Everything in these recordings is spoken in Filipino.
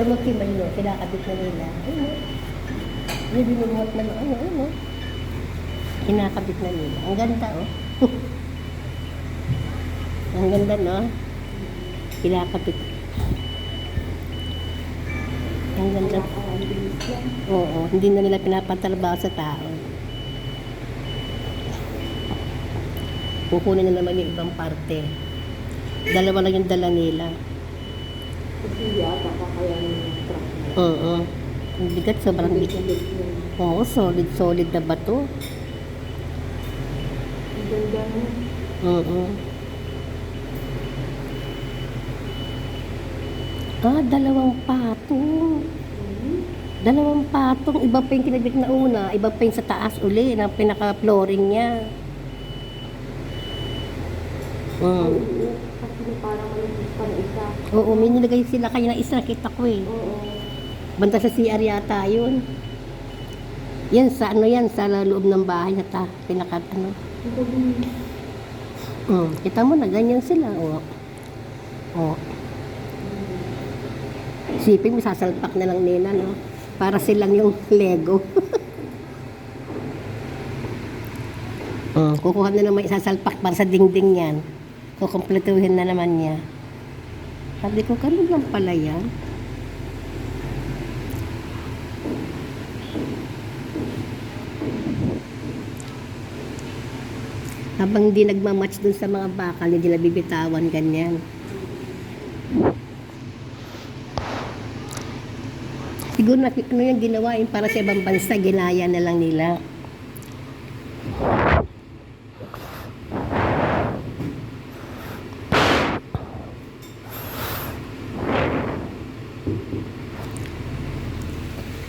Tumutibay no, kinakabit na nila. Ayun, may binumuhat na ano. Kinakabit na nila. Ang ganda, oh. Ang ganda, no? Kinakabit. Ang ganda. Oo, hindi na nila pinapatrabaho sa tao. Kukunin na naman yung ibang parte. Dalawa lang yung dala nila. Kasi yata kakayanin yung truck na. Oo. Ang bigat, sobrang bigat. Oo, solid na bato. Ang ganda mo. Oo. Dalawang patong. Dalawang patong. Iba pa yung kinabit na una. Iba pa yung sa taas uli. Na pinaka-flooring niya. Kasi parang malagis pa na isa. Oo, may nilagay sila kayo na isa. Kita ko eh. Oo. Banda sa CR yata yun. Yan sa ano yan. Sa loob ng bahay na ta. Pinaka ano. Kita mo na. Ganyan sila. Oo. Oo. Sipin mo, sasalpak na lang nila, no? Para silang yung Lego. Kukuha na naman isasalpak para sa dingding yan. Kukumpletuhin na naman niya. Sabi ko, ganun lang pala yan. Habang hindi nagmamatch dun sa mga bakal, hindi nila bibitawan, ganyan. Siguro na ano yung ginawa yung para sa ibang bansa, ginaya na lang nila.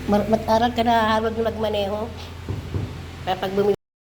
Mag-aral ka na, harap magmaneho. Kaya pag bumili